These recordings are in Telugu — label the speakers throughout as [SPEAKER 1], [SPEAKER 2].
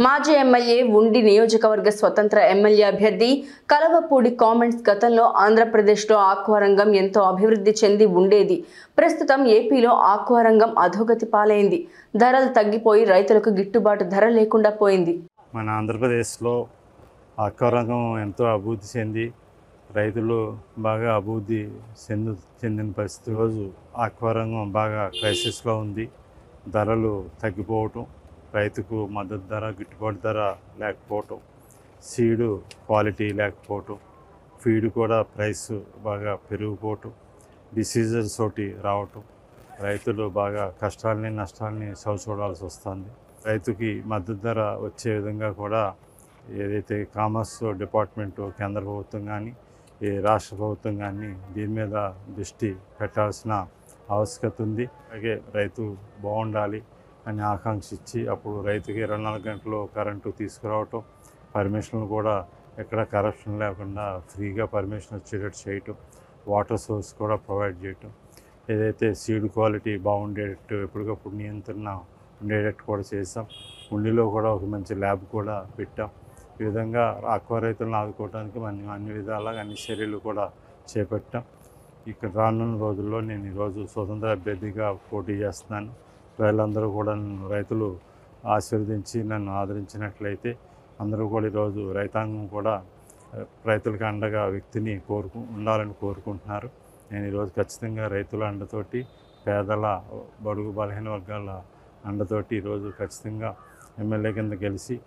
[SPEAKER 1] మాజీ ఎమ్మెల్యే ఉండి నియోజకవర్గ స్వతంత్ర ఎమ్మెల్యే అభ్యర్థి కలవపూడి కామెంట్స్ గతంలో ఆంధ్రప్రదేశ్లో ఆక్వా రంగం ఎంతో అభివృద్ధి చెంది ఉండేది. ప్రస్తుతం ఏపీలో ఆక్వా రంగం అధోగతి పాలైంది. ధరలు తగ్గిపోయి రైతులకు గిట్టుబాటు ధర లేకుండా పోయింది.
[SPEAKER 2] మన ఆంధ్రప్రదేశ్లో ఆక్వా రంగం ఎంతో అభివృద్ధి చెంది రైతులు బాగా అభివృద్ధి చెందిన పరిస్థితి. రోజు ఆక్వా రంగం బాగా క్రైసిస్లో ఉంది. ధరలు తగ్గిపోవటం, రైతుకు మద్దతు ధర, గిట్టుబాటు ధర లేకపోవటం, సీడు క్వాలిటీ లేకపోవటం, ఫీడ్ కూడా ప్రైస్ బాగా పెరిగిపోవటం, డిసీజెస్ తోటి రావటం, రైతులు బాగా కష్టాలని నష్టాలని చవిచూడాల్సి వస్తుంది. రైతుకి మద్దతు ధర వచ్చే విధంగా కూడా ఏదైతే కామర్స్ డిపార్ట్మెంటు కేంద్ర ప్రభుత్వం కానీ ఈ రాష్ట్ర ప్రభుత్వం కానీ దీని మీద దృష్టి పెట్టాల్సిన ఆవశ్యకత ఉంది. అలాగే రైతు బాగుండాలి అని ఆకాంక్షించి అప్పుడు రైతుకి 24 గంటలు కరెంటు తీసుకురావటం, పర్మిషన్లు కూడా ఎక్కడ కరప్షన్ లేకుండా ఫ్రీగా పర్మిషన్ వచ్చేటట్టు చేయటం, వాటర్ సోర్స్ కూడా ప్రొవైడ్ చేయటం, ఏదైతే సీడ్ క్వాలిటీ బాగుండేటట్టు ఎప్పటికప్పుడు నియంత్రణ ఉండేటట్టు కూడా చేసాం. ఉండిలో కూడా ఒక మంచి ల్యాబ్ కూడా పెట్టాం. ఈ విధంగా ఆక్వా రైతులను ఆదుకోవడానికి మనం అన్ని విధాలుగా అన్ని చర్యలు కూడా చేపట్టాం. ఇక్కడ రానున్న రోజుల్లో నేను ఈరోజు స్వతంత్ర అభ్యర్థిగా పోటీ చేస్తున్నాను. ప్రజలందరూ కూడా రైతులు ఆశీర్వదించి నన్ను ఆదరించినట్లయితే అందరూ కూడా ఈరోజు రైతాంగం కూడా రైతులకు అండగా వ్యక్తిని ఉండాలని కోరుకుంటున్నారు. నేను ఈరోజు ఖచ్చితంగా రైతుల అండతోటి, పేదల బడుగు బలహీన వర్గాల అండతోటి ఈరోజు ఖచ్చితంగా ఎమ్మెల్యే కింద గెలిచి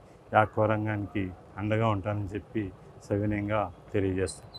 [SPEAKER 2] ఆక్వా రంగానికి అండగా ఉంటానని చెప్పి సవినయంగా తెలియజేస్తాను.